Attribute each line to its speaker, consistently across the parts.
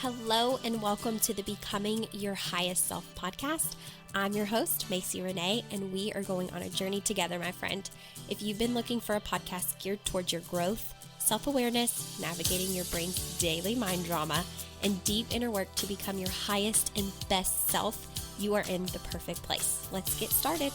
Speaker 1: Hello and welcome to the Becoming Your Highest Self podcast. I'm your host, Macy Renee, and we are going on a journey together, my friend. If you've been looking for a podcast geared towards your growth, self-awareness, navigating your brain's daily mind drama, and deep inner work to become your highest and best self, you are in the perfect place. Let's get started.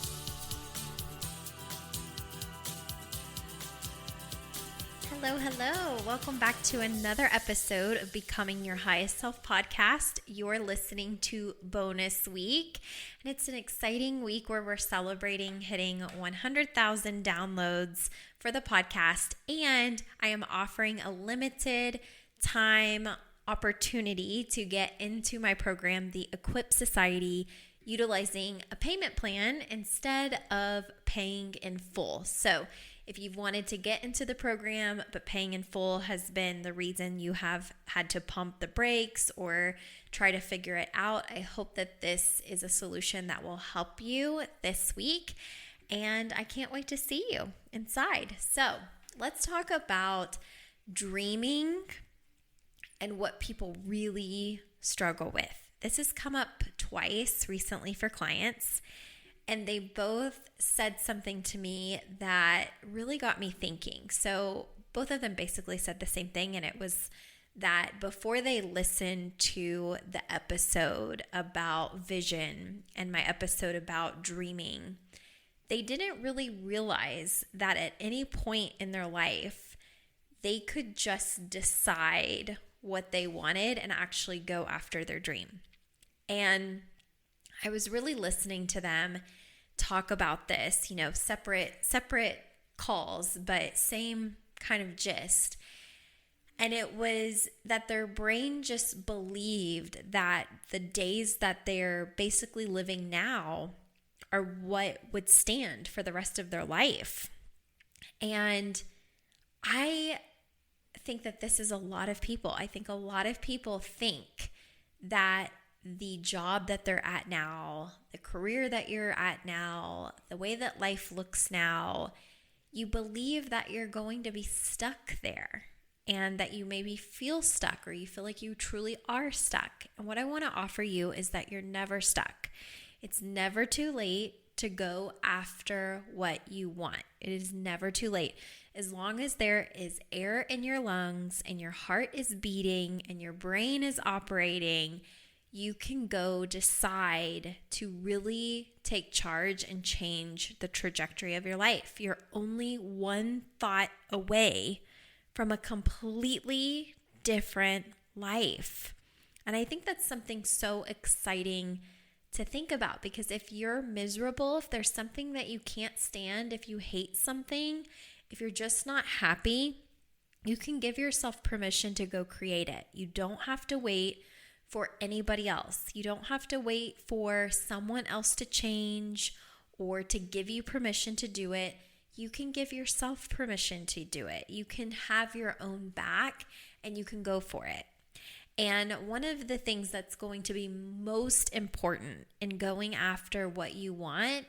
Speaker 1: Hello. Welcome back to another episode of Becoming Your Highest Self podcast. You're listening to Bonus Week, and it's an exciting week where we're celebrating hitting 100,000 downloads for the podcast, and I am offering a limited time opportunity to get into my program, the Equip Society, utilizing a payment plan instead of paying in full. So if you've wanted to get into the program, but paying in full has been the reason you have had to pump the brakes or try to figure it out, I hope that this is a solution that will help you this week. And I can't wait to see you inside. So let's talk about dreaming and what people really struggle with. This has come up twice recently for clients. And they both said something to me that really got me thinking. So both of them basically said the same thing, and it was that before they listened to the episode about vision and my episode about dreaming, they didn't really realize that at any point in their life, they could just decide what they wanted and actually go after their dream. And I was really listening to them talk about this, separate calls, but same kind of gist. And it was that their brain just believed that the days that they're basically living now are what would stand for the rest of their life. And I think that this is a lot of people. I think a lot of people think that the job that they're at now, the career that you're at now, the way that life looks now, you believe that you're going to be stuck there and that you maybe feel stuck or you feel like you truly are stuck. And what I want to offer you is that you're never stuck. It's never too late to go after what you want. It is never too late. As long as there is air in your lungs and your heart is beating and your brain is operating, you can go decide to really take charge and change the trajectory of your life. You're only one thought away from a completely different life. And I think that's something so exciting to think about, because if you're miserable, if there's something that you can't stand, if you hate something, if you're just not happy, you can give yourself permission to go create it. You don't have to wait for anybody else. You don't have to wait for someone else to change or to give you permission to do it. You can give yourself permission to do it. You can have your own back and you can go for it. And one of the things that's going to be most important in going after what you want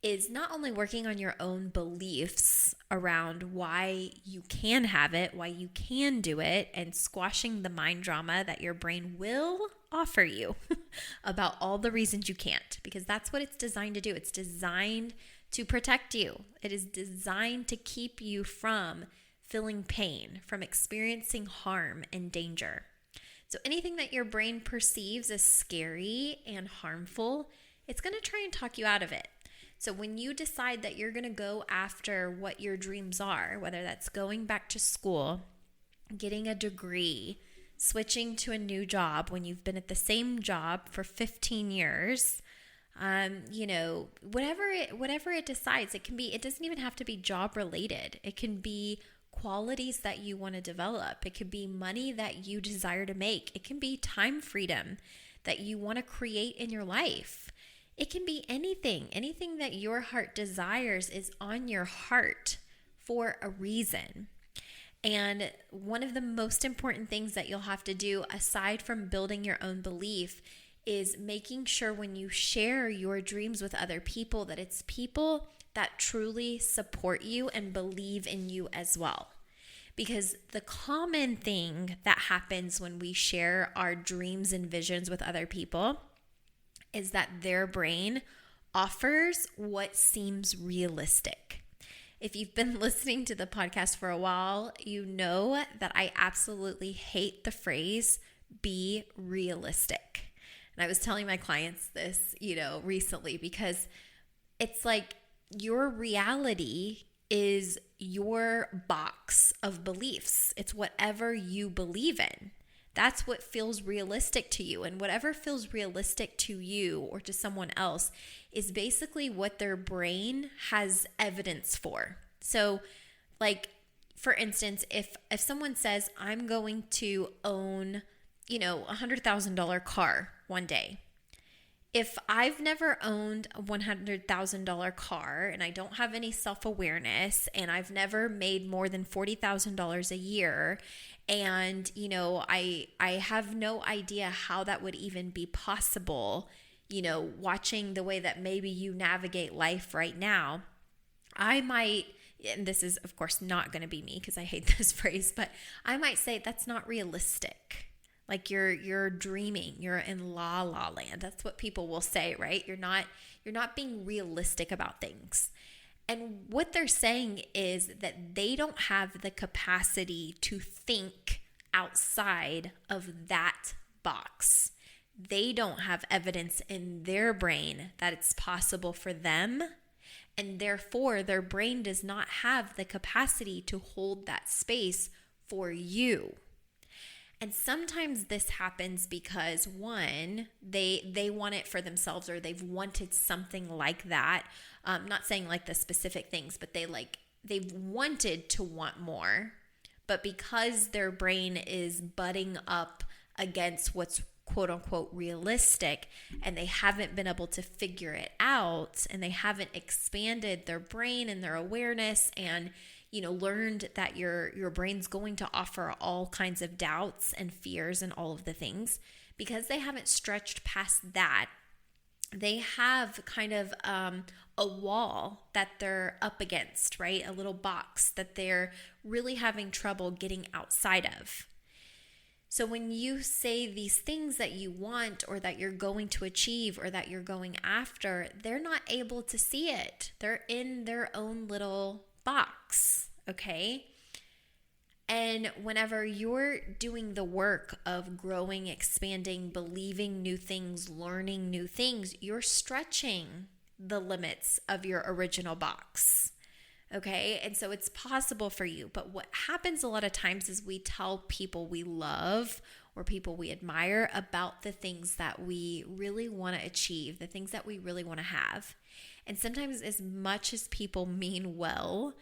Speaker 1: is not only working on your own beliefs around why you can have it, why you can do it, and squashing the mind drama that your brain will offer you about all the reasons you can't, because that's what it's designed to do. It's designed to protect you. It is designed to keep you from feeling pain, from experiencing harm and danger. So anything that your brain perceives as scary and harmful, it's going to try and talk you out of it. So when you decide that you're going to go after what your dreams are, whether that's going back to school, getting a degree, switching to a new job when you've been at the same job for 15 years, whatever it decides, it doesn't even have to be job related. It can be qualities that you want to develop. It could be money that you desire to make. It can be time freedom that you want to create in your life. It can be anything that your heart desires is on your heart for a reason. And one of the most important things that you'll have to do, aside from building your own belief, is making sure when you share your dreams with other people that it's people that truly support you and believe in you as well. Because the common thing that happens when we share our dreams and visions with other people is that their brain offers what seems realistic. If you've been listening to the podcast for a while, you know that I absolutely hate the phrase be realistic. And I was telling my clients this, recently, because it's like your reality is your box of beliefs. It's whatever you believe in. That's what feels realistic to you. And whatever feels realistic to you or to someone else is basically what their brain has evidence for. So, like, for instance, if someone says, I'm going to own, a $100,000 car one day. If I've never owned a $100,000 car and I don't have any self-awareness and I've never made more than $40,000 a year, and, I have no idea how that would even be possible, watching the way that maybe you navigate life right now, I might, and this is of course not going to be me because I hate this phrase, but I might say that's not realistic. Like you're dreaming, you're in la la land. That's what people will say, right? You're not being realistic about things. And what they're saying is that they don't have the capacity to think outside of that box. They don't have evidence in their brain that it's possible for them, and therefore their brain does not have the capacity to hold that space for you. And sometimes this happens because, one, they want it for themselves, or they've wanted something like that. Not saying like the specific things, but they've wanted to want more. But because their brain is butting up against what's quote unquote realistic, and they haven't been able to figure it out, and they haven't expanded their brain and their awareness and learned that your brain's going to offer all kinds of doubts and fears and all of the things, because they haven't stretched past that, they have kind of a wall that they're up against, right? A little box that they're really having trouble getting outside of. So when you say these things that you want, or that you're going to achieve, or that you're going after, they're not able to see it. They're in their own little box, okay? And whenever you're doing the work of growing, expanding, believing new things, learning new things, you're stretching the limits of your original box, okay? And so it's possible for you. But what happens a lot of times is we tell people we love or people we admire about the things that we really want to achieve, the things that we really want to have. And sometimes, as much as people mean well,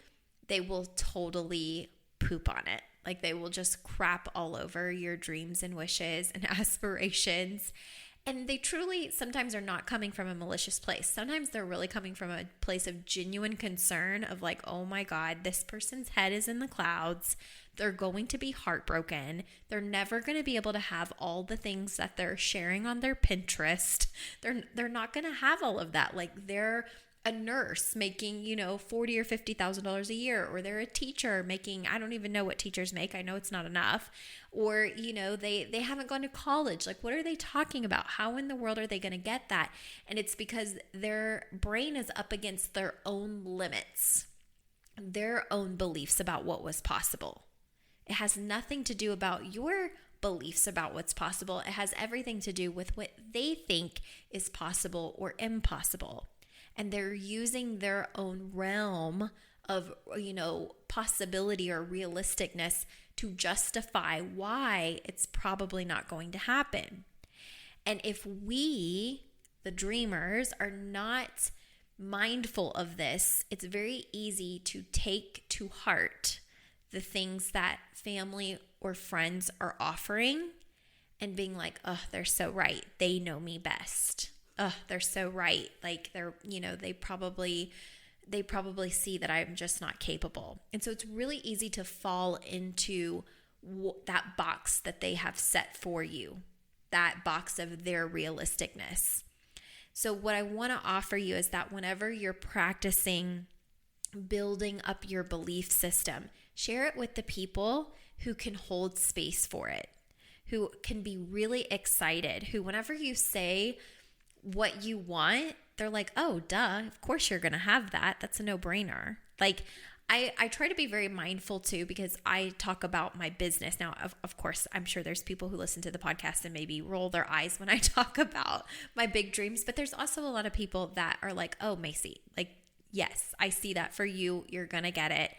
Speaker 1: they will totally poop on it. Like they will just crap all over your dreams and wishes and aspirations. And they truly sometimes are not coming from a malicious place. Sometimes they're really coming from a place of genuine concern of like, oh my God, this person's head is in the clouds. They're going to be heartbroken. They're never going to be able to have all the things that they're sharing on their Pinterest. They're not going to have all of that. Like they're a nurse making, $40,000 or $50,000 a year, or they're a teacher making, I don't even know what teachers make. I know it's not enough. Or, they haven't gone to college. Like, what are they talking about? How in the world are they going to get that? And it's because their brain is up against their own limits, their own beliefs about what was possible. It has nothing to do about your beliefs about what's possible. It has everything to do with what they think is possible or impossible. And they're using their own realm of, possibility or realisticness to justify why it's probably not going to happen. And if we, the dreamers, are not mindful of this, it's very easy to take to heart the things that family or friends are offering and being like, oh, they're so right. They know me best. Oh, they're so right. Like they probably see that I'm just not capable. And so it's really easy to fall into that box that they have set for you, that box of their realisticness. So what I want to offer you is that whenever you're practicing building up your belief system, Share it with the people who can hold space for it, who can be really excited, who whenever you say what you want, they're like, oh, duh, of course you're going to have that. That's a no-brainer. Like, I try to be very mindful too, because I talk about my business. Now, of course, I'm sure there's people who listen to the podcast and maybe roll their eyes when I talk about my big dreams, but there's also a lot of people that are like, oh, Macy, like, yes, I see that for you. You're going to get it.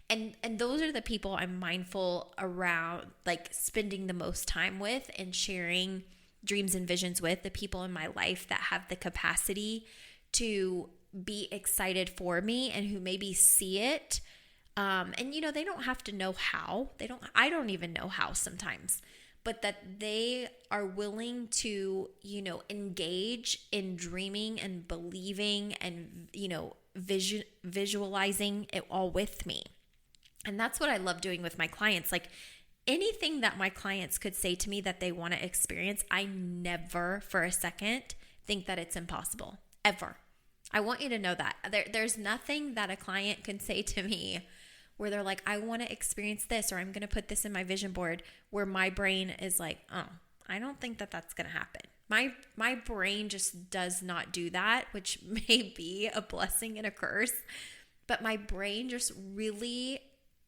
Speaker 1: And those are the people I'm mindful around, like spending the most time with and sharing dreams and visions with, the people in my life that have the capacity to be excited for me and who maybe see it. And they don't have to know how. I don't even know how sometimes, but that they are willing to, engage in dreaming and believing and, visualizing it all with me. And that's what I love doing with my clients. Like, anything that my clients could say to me that they want to experience, I never for a second think that it's impossible, ever. I want you to know that. There's nothing that a client can say to me where they're like, I want to experience this, or I'm going to put this in my vision board, where my brain is like, oh, I don't think that that's going to happen. My brain just does not do that, which may be a blessing and a curse, but my brain just really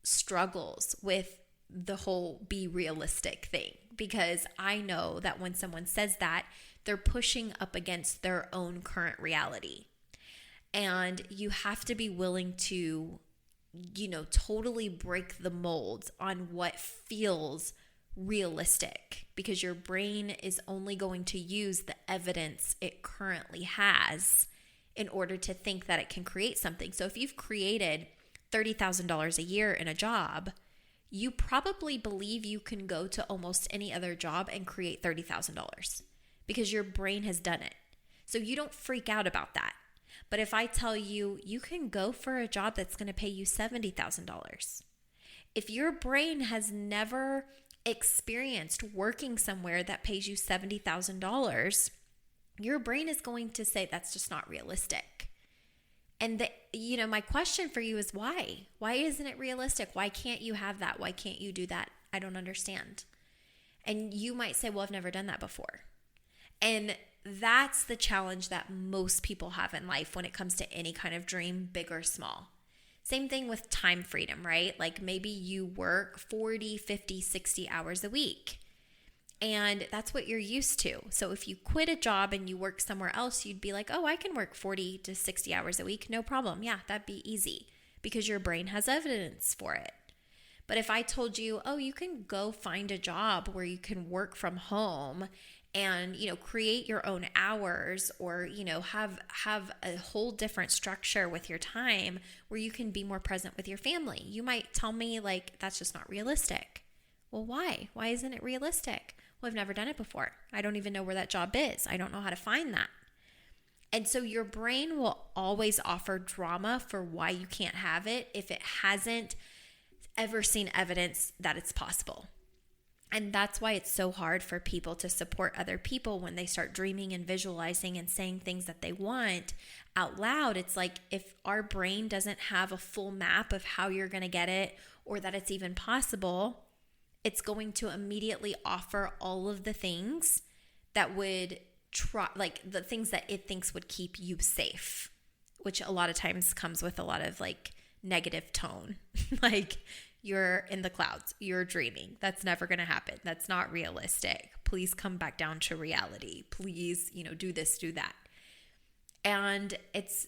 Speaker 1: struggles with the whole be realistic thing, because I know that when someone says that, they're pushing up against their own current reality. And you have to be willing to, totally break the mold on what feels realistic, because your brain is only going to use the evidence it currently has in order to think that it can create something. So if you've created $30,000 a year in a job, you probably believe you can go to almost any other job and create $30,000 because your brain has done it. So you don't freak out about that. But if I tell you, you can go for a job that's going to pay you $70,000, if your brain has never experienced working somewhere that pays you $70,000, your brain is going to say that's just not realistic. And my question for you is why? Why isn't it realistic? Why can't you have that? Why can't you do that? I don't understand. And you might say, well, I've never done that before. And that's the challenge that most people have in life when it comes to any kind of dream, big or small. Same thing with time freedom, right? Like maybe you work 40, 50, 60 hours a week, and that's what you're used to. So if you quit a job and you work somewhere else, you'd be like, oh, I can work 40 to 60 hours a week. No problem. Yeah, that'd be easy because your brain has evidence for it. But if I told you, oh, you can go find a job where you can work from home and, create your own hours, or, have a whole different structure with your time where you can be more present with your family, you might tell me like, that's just not realistic. Well, why? Why isn't it realistic? Well, I've never done it before. I don't even know where that job is. I don't know how to find that. And so your brain will always offer drama for why you can't have it if it hasn't ever seen evidence that it's possible. And that's why it's so hard for people to support other people when they start dreaming and visualizing and saying things that they want out loud. It's like if our brain doesn't have a full map of how you're going to get it, or that it's even possible, it's going to immediately offer all of the things that would like the things that it thinks would keep you safe, which a lot of times comes with a lot of like negative tone. Like, you're in the clouds, you're dreaming. That's never going to happen. That's not realistic. Please come back down to reality. Please, do this, do that. And it's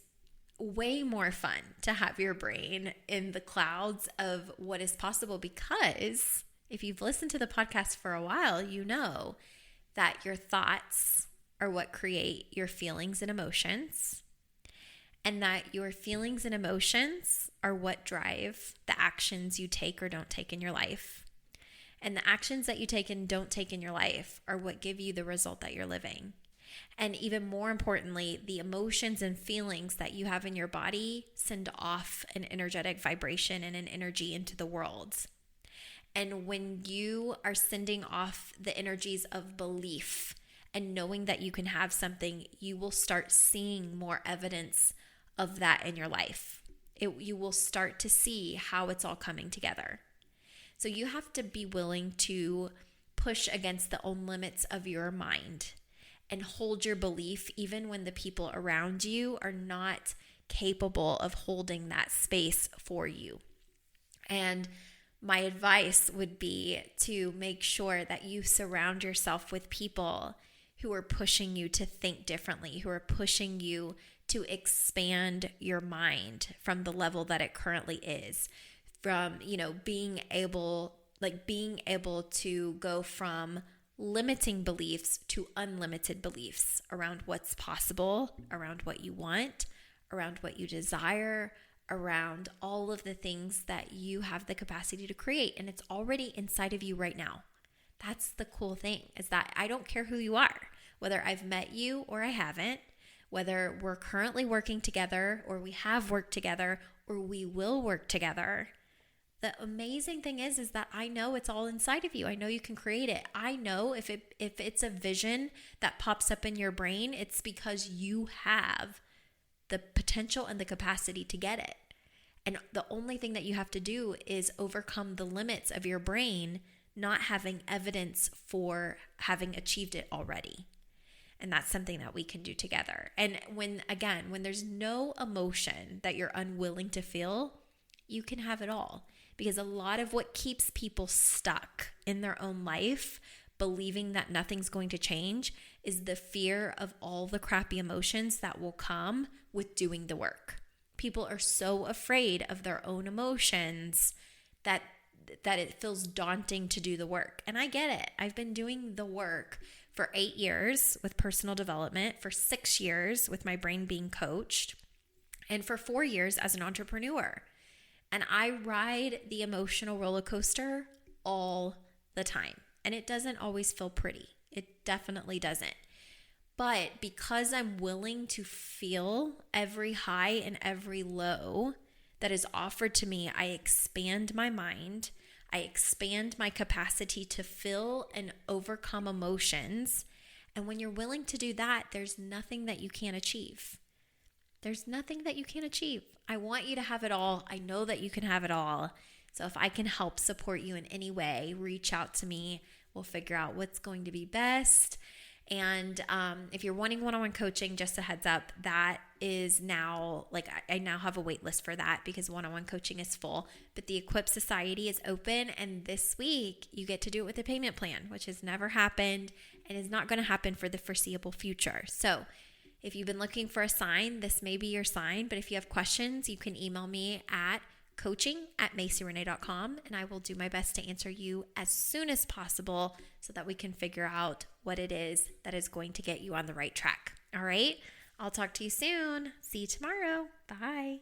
Speaker 1: way more fun to have your brain in the clouds of what is possible, because if you've listened to the podcast for a while, you know that your thoughts are what create your feelings and emotions, and that your feelings and emotions are what drive the actions you take or don't take in your life. And the actions that you take and don't take in your life are what give you the result that you're living. And even more importantly, the emotions and feelings that you have in your body send off an energetic vibration and an energy into the world. And when you are sending off the energies of belief and knowing that you can have something, you will start seeing more evidence of that in your life. you will start to see how it's all coming together. So you have to be willing to push against the own limits of your mind and hold your belief even when the people around you are not capable of holding that space for you. And my advice would be to make sure that you surround yourself with people who are pushing you to think differently, who are pushing you to expand your mind from the level that it currently is, from, being able to go from limiting beliefs to unlimited beliefs around what's possible, around what you want, around what you desire, around all of the things that you have the capacity to create. And it's already inside of you right now. That's the cool thing, is that I don't care who you are, whether I've met you or I haven't, whether we're currently working together or we have worked together or we will work together. The amazing thing is that I know it's all inside of you. I know you can create it. I know if it's a vision that pops up in your brain, it's because you have the potential and the capacity to get it. And the only thing that you have to do is overcome the limits of your brain not having evidence for having achieved it already. And that's something that we can do together. And when there's no emotion that you're unwilling to feel, you can have it all. Because a lot of what keeps people stuck in their own life, believing that nothing's going to change, is the fear of all the crappy emotions that will come with doing the work. People are so afraid of their own emotions that it feels daunting to do the work. And I get it. I've been doing the work for 8 years with personal development, for 6 years with my brain being coached, and for 4 years as an entrepreneur. And I ride the emotional roller coaster all the time. And it doesn't always feel pretty. It definitely doesn't. But because I'm willing to feel every high and every low that is offered to me, I expand my mind. I expand my capacity to feel and overcome emotions. And when you're willing to do that, there's nothing that you can't achieve. There's nothing that you can't achieve. I want you to have it all. I know that you can have it all. So if I can help support you in any way, reach out to me. We'll figure out what's going to be best. And if you're wanting one-on-one coaching, just a heads up, that is now, I now have a wait list for that because one-on-one coaching is full. But the Equip Society is open, and this week you get to do it with a payment plan, which has never happened and is not going to happen for the foreseeable future. So if you've been looking for a sign, this may be your sign. But if you have questions, you can email me at coaching@maceyrenee.com, and I will do my best to answer you as soon as possible so that we can figure out what it is that is going to get you on the right track. All right? I'll talk to you soon. See you tomorrow. Bye.